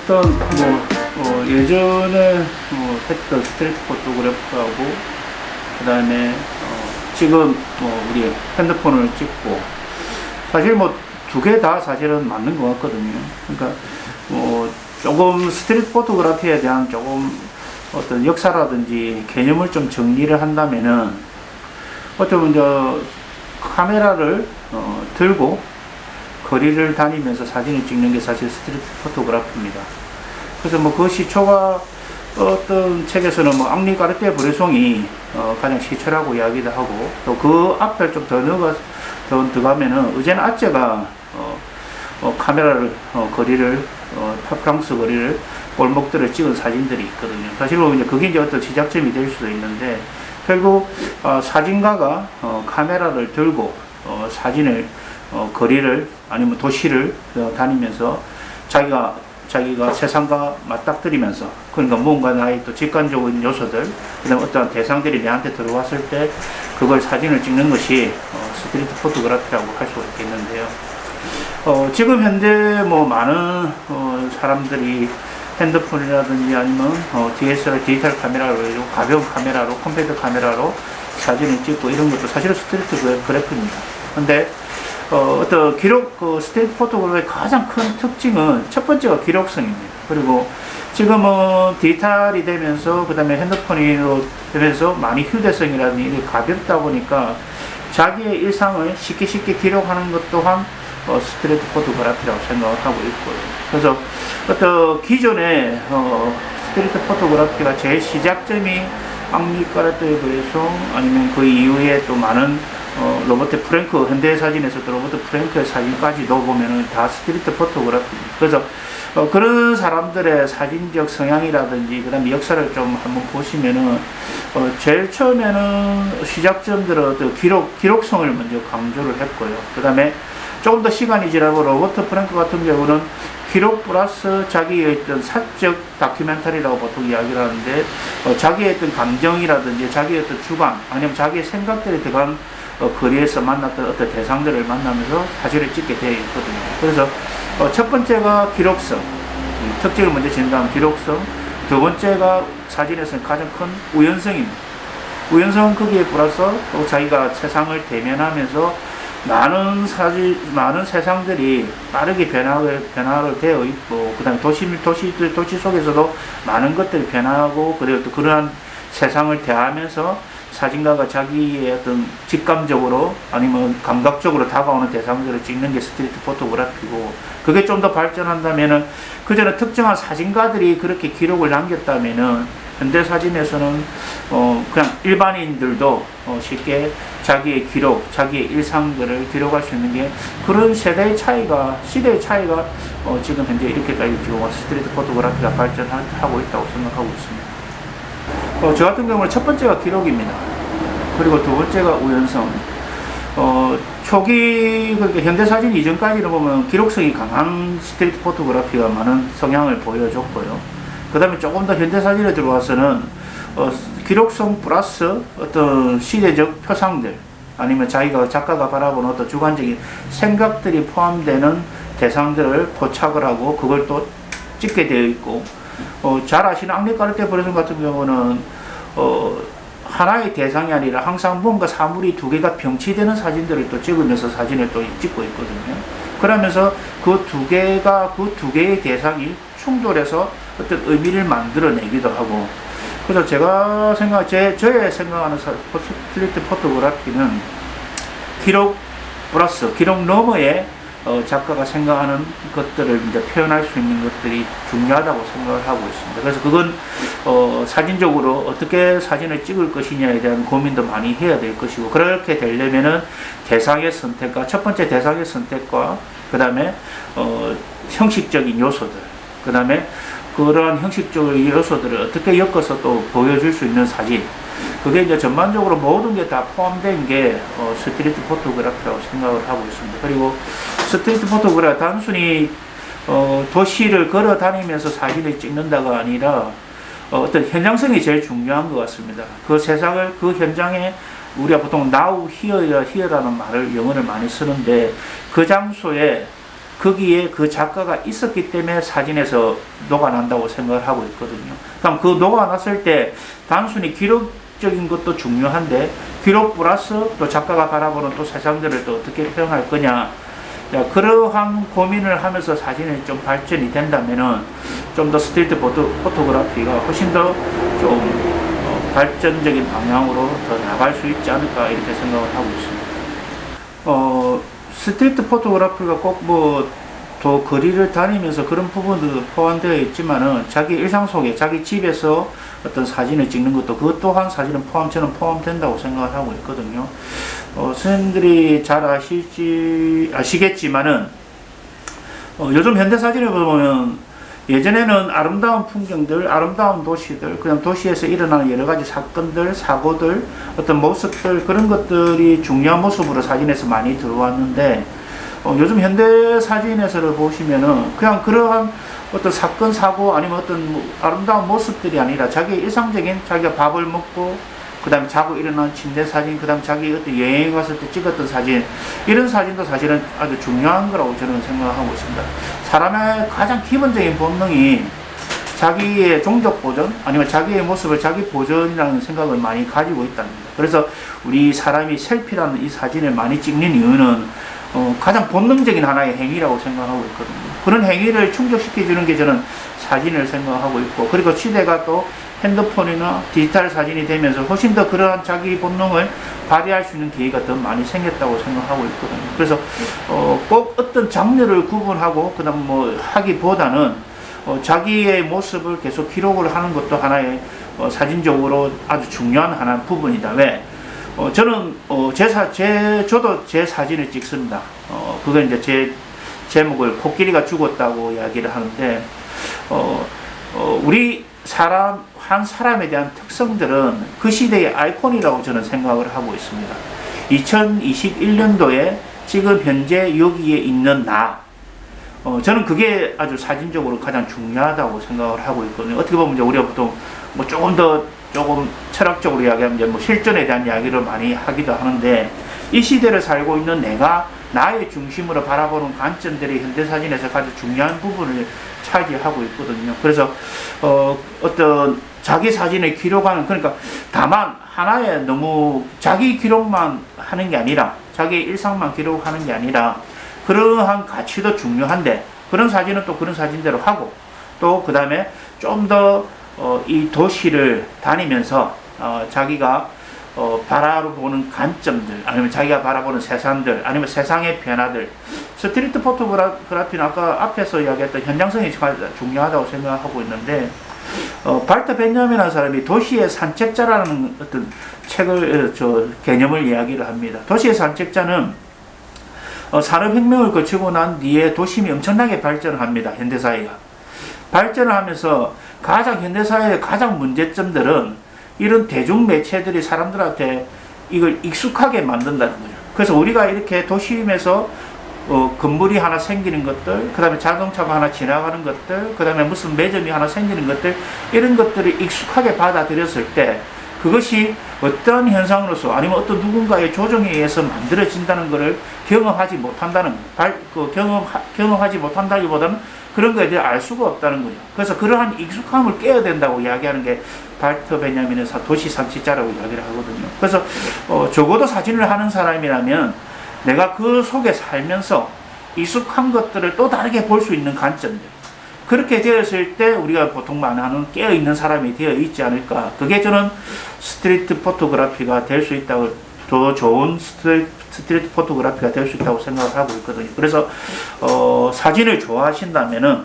어떤 예전에 했던 스트리트 포토그래프하고 그다음에 지금 우리 핸드폰을 찍고 사실 두 개 다 사실은 맞는 것 같거든요. 그러니까 조금 스트리트 포토그래피에 대한 조금 어떤 역사라든지 개념을 좀 정리를 한다면은 어쩌면 카메라를 들고 거리를 다니면서 사진을 찍는 게 사실 스트리트 포토그래피입니다. 그래서 그 시초가 어떤 책에서는 앙리 까르띠에 브레송이 가장 시초라고 이야기도 하고, 또 그 앞에 좀 더 들어가면은 의젠 아째가 카메라를 거리를 프랑스 거리를 골목들을 찍은 사진들이 있거든요. 사실은 그게 어떤 시작점이 될 수도 있는데, 결국 사진가가 카메라를 들고 사진을 거리를 아니면 도시를 다니면서 자기가 세상과 맞닥뜨리면서, 그러니까 뭔가 나의 또 직관적인 요소들, 그다음 어떠한 대상들이 내한테 들어왔을 때 그걸 사진을 찍는 것이 스트리트 포토그래피라고 할 수가 있겠는데요. 지금 현재 많은 사람들이 핸드폰이라든지 아니면 DSLR 디지털 카메라로, 가벼운 카메라로, 컴팩트 카메라로 사진을 찍고 이런 것도 사실은 스트리트 그래프입니다. 근데 어떤 스트리트 포토그래피의 가장 큰 특징은 첫 번째가 기록성입니다. 그리고 지금은 디지털이 되면서 그 다음에 핸드폰이 되면서 많이 휴대성이라든지 이게 가볍다 보니까 자기의 일상을 쉽게 기록하는 것 또한 스트리트 포토그래피라고 생각을 하고 있고요. 그래서 어떤 기존의 스트리트 포토그래피가 제일 시작점이 앙리 까르띠에 브레송 아니면 그 이후에 또 많은 로버트 프랭크, 현대사진에서도 로버트 프랭크의 사진까지도 보면은 다 스트리트 포토그래피입니다. 그래서 그런 사람들의 사진적 성향이라든지 그 다음에 역사를 좀 한번 보시면은 제일 처음에는 시작점들은 기록성을 먼저 강조를 했고요. 그 다음에 조금 더 시간이 지나고 로버트 프랭크 같은 경우는 기록 플러스 자기의 어떤 사적 다큐멘터리라고 보통 이야기를 하는데, 자기의 어떤 감정이라든지 자기의 어떤 주관 아니면 자기의 생각들이 들어간 거리에서 만났던 어떤 대상들을 만나면서 사진을 찍게 되어 있거든요. 그래서 첫 번째가 기록성, 특징을 먼저 진다면 기록성, 두 번째가 사진에서는 가장 큰 우연성입니다. 우연성은 거기에 플러스 또 자기가 세상을 대면하면서 많은 세상들이 빠르게 변화를 되어 있고, 그 다음에 도시 속에서도 많은 것들이 변화하고, 그리고 또 그러한 세상을 대하면서 사진가가 자기의 어떤 직감적으로 아니면 감각적으로 다가오는 대상들을 찍는 게 스트리트 포토그래피고, 그게 좀 더 발전한다면은, 그전에 특정한 사진가들이 그렇게 기록을 남겼다면은 현대 사진에서는 그냥 일반인들도 쉽게 자기의 기록, 자기의 일상들을 기록할 수 있는 게, 그런 시대의 차이가 지금 현재 이렇게까지 지금 스트리트 포토그래피가 발전하고 있다고 생각하고 있습니다. 저 같은 경우는 첫 번째가 기록입니다. 그리고 두 번째가 우연성. 초기 그러니까 현대 사진 이전까지는 보면 기록성이 강한 스트리트 포토그래피가 많은 성향을 보여줬고요. 그 다음에 조금 더 현대사진에 들어와서는 기록성 플러스 어떤 시대적 표상들 아니면 작가가 바라보는 어떤 주관적인 생각들이 포함되는 대상들을 포착을 하고 그걸 또 찍게 되어 있고, 잘 아시는 앙리 까르띠에 브레송 같은 경우는 하나의 대상이 아니라 항상 뭔가 사물이 두 개가 병치되는 사진들을 또 찍으면서 사진을 또 찍고 있거든요. 그러면서 그 두 개의 대상이 충돌해서 어떤 의미를 만들어내기도 하고, 그래서 저의 생각하는 스트리트 포토그래피는 기록 플러스 기록 너머에 작가가 생각하는 것들을 이제 표현할 수 있는 것들이 중요하다고 생각을 하고 있습니다. 그래서 그건 사진적으로 어떻게 사진을 찍을 것이냐에 대한 고민도 많이 해야 될 것이고, 그렇게 되려면은 첫 번째 대상의 선택과 그 다음에 형식적인 요소들, 그 다음에 그러한 형식적인 요소들을 어떻게 엮어서 또 보여줄 수 있는 사진, 그게 이제 전반적으로 모든 게 다 포함된 게 스트리트 포토그래피라고 생각을 하고 있습니다. 그리고 스트리트 포토그래피 단순히 도시를 걸어 다니면서 사진을 찍는다가 아니라 어떤 현장성이 제일 중요한 것 같습니다. 그 세상을, 그 현장에 우리가 보통 now, here라는 말을 영어를 많이 쓰는데, 그 장소에 거기에 그 작가가 있었기 때문에 사진에서 녹아난다고 생각을 하고 있거든요. 그럼 그 녹아났을 때 단순히 기록적인 것도 중요한데 기록 플러스 또 작가가 바라보는 또 세상들을 또 어떻게 표현할 거냐. 자, 그러한 고민을 하면서 사진이 좀 발전이 된다면은 좀 더 스트리트 포토그래피가 훨씬 더 좀 발전적인 방향으로 더 나갈 수 있지 않을까 이렇게 생각을 하고 있습니다. 스트리트 포토그래피가 꼭 뭐 더 거리를 다니면서 그런 부분도 포함되어 있지만은 자기 일상 속에 자기 집에서 어떤 사진을 찍는 것도 그것 또한 사진은 저는 포함된다고 생각을 하고 있거든요. 선생님들이 잘 아시겠지만은 요즘 현대사진을 보면 예전에는 아름다운 풍경들, 아름다운 도시들, 그냥 도시에서 일어나는 여러 가지 사건들, 사고들, 어떤 모습들, 그런 것들이 중요한 모습으로 사진에서 많이 들어왔는데, 요즘 현대 사진에서를 보시면은 그냥 그러한 어떤 사건, 사고, 아니면 어떤 아름다운 모습들이 아니라 자기 일상적인 자기가 밥을 먹고, 그 다음에 자고 일어난 침대 사진, 그 다음에 자기 어떤 여행 갔을 때 찍었던 사진, 이런 사진도 사실은 아주 중요한 거라고 저는 생각하고 있습니다. 사람의 가장 기본적인 본능이 자기의 종족 보존, 아니면 자기의 모습을 자기 보존이라는 생각을 많이 가지고 있답니다. 그래서 우리 사람이 셀피라는 이 사진을 많이 찍는 이유는 가장 본능적인 하나의 행위라고 생각하고 있거든요. 그런 행위를 충족시켜주는 게 저는 사진을 생각하고 있고, 그리고 시대가 또 핸드폰이나 디지털 사진이 되면서 훨씬 더 그러한 자기 본능을 발휘할 수 있는 기회가 더 많이 생겼다고 생각하고 있거든요. 그래서 꼭 어떤 장르를 구분하고 그다음 뭐 하기보다는 자기의 모습을 계속 기록을 하는 것도 하나의 사진적으로 아주 중요한 하나의 부분이다. 왜? 저는 저도 제 사진을 찍습니다. 그건 이제 제 제목을 코끼리가 죽었다고 이야기를 하는데, 우리 한 사람에 대한 특성들은 그 시대의 아이콘이라고 저는 생각을 하고 있습니다. 2021년도에 지금 현재 여기에 있는 저는 그게 아주 사진적으로 가장 중요하다고 생각을 하고 있거든요. 어떻게 보면 이제 우리가 보통 뭐 조금 철학적으로 이야기하면 이제 뭐 실존에 대한 이야기를 많이 하기도 하는데, 이 시대를 살고 있는 내가 나의 중심으로 바라보는 관점들이 현대사진에서 가장 중요한 부분을 차지하고 있거든요. 그래서 어떤 자기 사진을 기록하는, 그러니까 다만 하나의 너무 자기 기록만 하는 게 아니라, 자기 일상만 기록하는 게 아니라 그러한 가치도 중요한데, 그런 사진은 또 그런 사진대로 하고, 또 그 다음에 좀 더 이 도시를 다니면서 자기가 바라보는 관점들, 아니면 자기가 바라보는 세상들, 아니면 세상의 변화들. 스트리트 포토그래피는 아까 앞에서 이야기했던 현장성이 중요하다고 생각하고 있는데, 발터 베냐민이라는 사람이 도시의 산책자라는 어떤 개념을 이야기를 합니다. 도시의 산책자는 산업혁명을 거치고 난 뒤에 도심이 엄청나게 발전을 합니다. 현대사회가 발전을 하면서 현대사회의 가장 문제점들은 이런 대중매체들이 사람들한테 이걸 익숙하게 만든다는 거예요. 그래서 우리가 이렇게 도심에서 건물이 하나 생기는 것들, 그 다음에 자동차가 하나 지나가는 것들, 그 다음에 무슨 매점이 하나 생기는 것들, 이런 것들을 익숙하게 받아들였을 때 그것이 어떤 현상으로서 아니면 어떤 누군가의 조정에 의해서 만들어진다는 것을 경험하지 못한다는 거예요. 경험하지 못한다기보다는 그런 거에 대해 알 수가 없다는 거예요. 그래서 그러한 익숙함을 깨야 된다고 이야기하는 게 발터 베냐민의 도시 산책자라고 이야기를 하거든요. 그래서 적어도 사진을 하는 사람이라면 내가 그 속에 살면서 익숙한 것들을 또 다르게 볼 수 있는 관점들, 그렇게 되었을 때 우리가 보통 말하는 깨어있는 사람이 되어 있지 않을까. 그게 저는 스트리트 포토그래피가 될 수 있다고, 더 좋은 스트리트 포토그래피가 될 수 있다고 생각을 하고 있거든요. 그래서 사진을 좋아하신다면은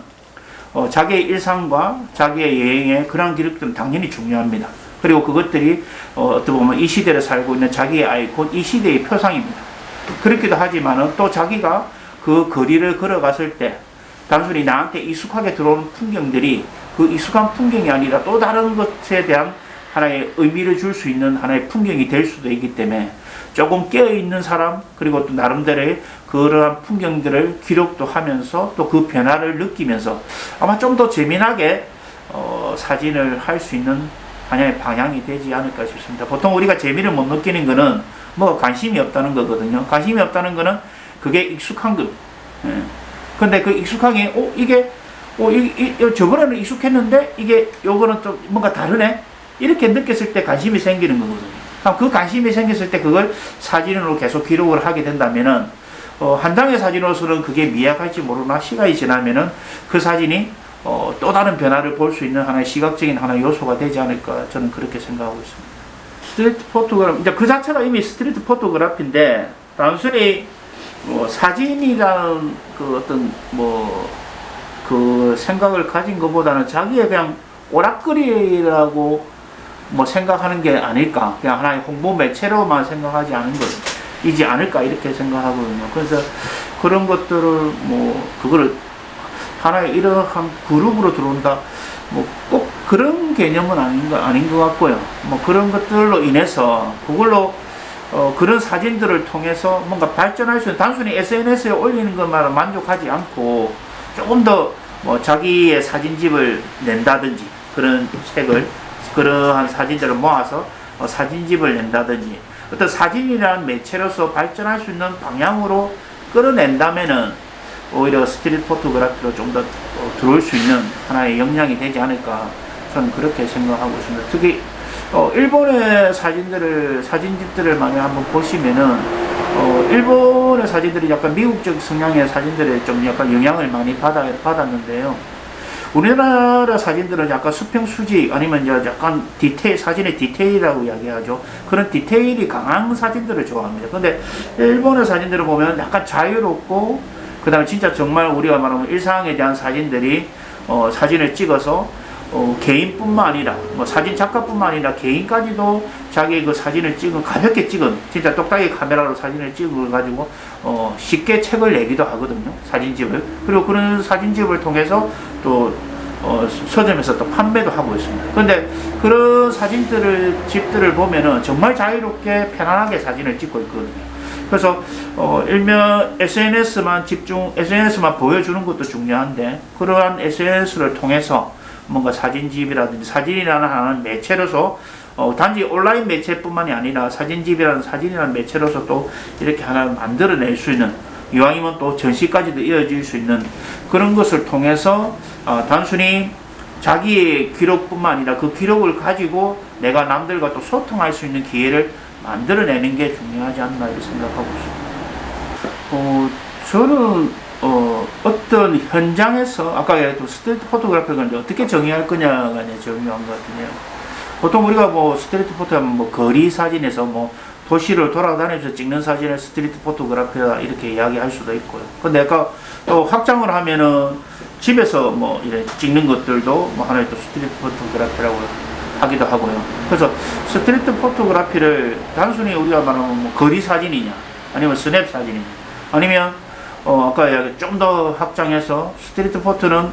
자기의 일상과 자기의 여행의 그런 기록들은 당연히 중요합니다. 그리고 그것들이 어떻게 보면 이 시대를 살고 있는 자기의 아이콘, 이 시대의 표상입니다. 그렇기도 하지만은 또 자기가 그 거리를 걸어갔을 때 단순히 나한테 익숙하게 들어오는 풍경들이 그 익숙한 풍경이 아니라 또 다른 것에 대한 하나의 의미를 줄 수 있는 하나의 풍경이 될 수도 있기 때문에 조금 깨어있는 사람, 그리고 또 나름대로의 그러한 풍경들을 기록도 하면서 또 그 변화를 느끼면서 아마 좀 더 재미나게 사진을 할 수 있는 하나의 방향이 되지 않을까 싶습니다. 보통 우리가 재미를 못 느끼는 거는 뭐 관심이 없다는 거거든요. 관심이 없다는 거는 그게 익숙한 겁니다. 근데 그 익숙하게, 이게, 저번에는 익숙했는데, 이게, 요거는 좀 뭔가 다르네? 이렇게 느꼈을 때 관심이 생기는 거거든요. 그 관심이 생겼을 때 그걸 사진으로 계속 기록을 하게 된다면은, 한 장의 사진으로서는 그게 미약할지 모르나 시간이 지나면은 그 사진이 또 다른 변화를 볼 수 있는 하나의 시각적인 하나의 요소가 되지 않을까 저는 그렇게 생각하고 있습니다. 스트리트 포토그래피, 이제 그 자체가 이미 스트리트 포토그래피인데 단순히 사진이라는 그 어떤 그 생각을 가진 것보다는 자기의 그냥 오락거리라고 생각하는 게 아닐까, 그냥 하나의 홍보 매체로만 생각하지 않은 것이지 않을까 이렇게 생각하거든요. 그래서 그런 것들을 그거를 하나의 이러한 그룹으로 들어온다, 꼭 그런 개념은 아닌 것 같고요. 그런 것들로 인해서 그걸로 그런 사진들을 통해서 뭔가 발전할 수 있는, 단순히 SNS에 올리는 것만 만족하지 않고 조금 더 자기의 사진집을 낸다든지, 그런 책을, 그러한 사진들을 모아서 사진집을 낸다든지, 어떤 사진이라는 매체로서 발전할 수 있는 방향으로 끌어낸다면은 오히려 스트리트 포토그래피로 좀 더 들어올 수 있는 하나의 역량이 되지 않을까 저는 그렇게 생각하고 있습니다. 특히 일본의 사진집들을 만약 한번 보시면은 일본의 사진들이 약간 미국적 성향의 사진들에 좀 약간 영향을 많이 받았는데요. 우리나라 사진들은 약간 수평수직 아니면 약간 디테일, 사진의 디테일이라고 이야기하죠. 그런 디테일이 강한 사진들을 좋아합니다. 근데 일본의 사진들을 보면 약간 자유롭고, 그 다음에 진짜 정말 우리가 말하면 일상에 대한 사진들이 사진을 찍어서 개인뿐만 아니라 사진 작가뿐만 아니라 개인까지도 자기 그 사진을 가볍게 찍은, 진짜 똑딱이 카메라로 사진을 찍어 가지고 쉽게 책을 내기도 하거든요, 사진집을. 그리고 그런 사진집을 통해서 또 서점에서 또 판매도 하고 있습니다. 근데 그런 집들을 보면은 정말 자유롭게 편안하게 사진을 찍고 있거든요. 그래서 일명 SNS만 보여주는 것도 중요한데, 그러한 SNS를 통해서 뭔가 사진집이라든지 사진이라는 하나는 매체로서 단지 온라인 매체뿐만이 아니라 사진이라는 매체로서 또 이렇게 하나를 만들어낼 수 있는, 이왕이면 또 전시까지도 이어질 수 있는 그런 것을 통해서 단순히 자기의 기록뿐만 아니라 그 기록을 가지고 내가 남들과 또 소통할 수 있는 기회를 만들어내는 게 중요하지 않나 이렇게 생각하고 있습니다. 저는 어떤 현장에서, 아까 얘기했던 스트리트 포토그래피가 어떻게 정의할 거냐가 중요한 것 같은데요. 보통 우리가 스트리트 포토하면 거리 사진에서 도시를 돌아다니면서 찍는 사진을 스트리트 포토그래피다 이렇게 이야기할 수도 있고요. 근데 아까 또 확장을 하면은 집에서 이렇게 찍는 것들도 하나의 또 스트리트 포토그래피라고 하기도 하고요. 그래서 스트리트 포토그래피를 단순히 우리가 말하면 거리 사진이냐, 아니면 스냅 사진이냐, 아니면 아까 좀 더 확장해서 스트리트 포토는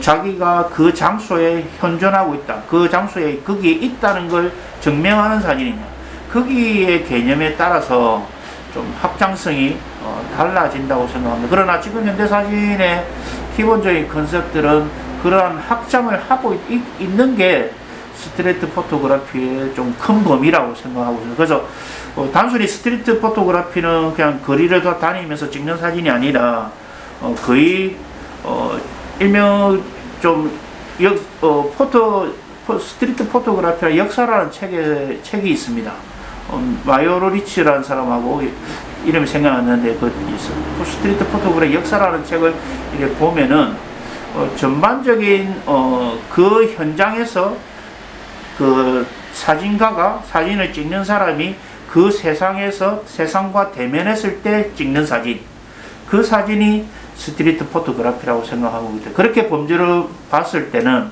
자기가 그 장소에 현존하고 있다, 그 장소에 거기에 있다는 걸 증명하는 사진이냐, 거기에 개념에 따라서 좀 확장성이 달라진다고 생각합니다. 그러나 지금 현대 사진의 기본적인 컨셉들은 그러한 확장을 하고 있는 게 스트리트 포토그래피의 좀 큰 범위라고 생각하고 있습니다. 그래서 단순히 스트리트 포토그래피는 그냥 거리를 다니면서 찍는 사진이 아니라 거의 일명 좀 스트리트 포토그래피의 역사라는 책이 있습니다. 마이오로리치라는 사람하고 이름이 생각났는데 그 스트리트 포토그래피 역사라는 책을 이렇게 보면은 전반적인 그 현장에서 그 사진가가, 사진을 찍는 사람이 그 세상과 대면했을 때 찍는 사진, 그 사진이 스트리트 포토그래피라고 생각하고 있다. 그렇게 범주를 봤을 때는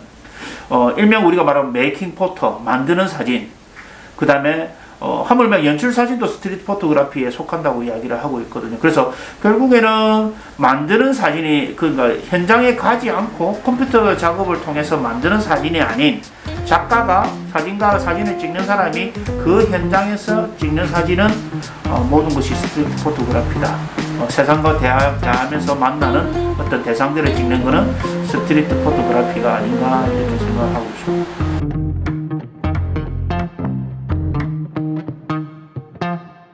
일명 우리가 말하는 메이킹 포토, 만드는 사진, 그 다음에 하물며 연출 사진도 스트리트 포토그래피에 속한다고 이야기를 하고 있거든요. 그래서 결국에는 만드는 사진이, 그러니까 현장에 가지 않고 컴퓨터 작업을 통해서 만드는 사진이 아닌, 사진가가 사진을 찍는 사람이 그 현장에서 찍는 사진은 모든 것이 스트리트 포토그래피다. 세상과 대하면서 만나는 어떤 대상들을 찍는 것은 스트리트 포토그래피가 아닌가 이렇게 생각하고 있습니다.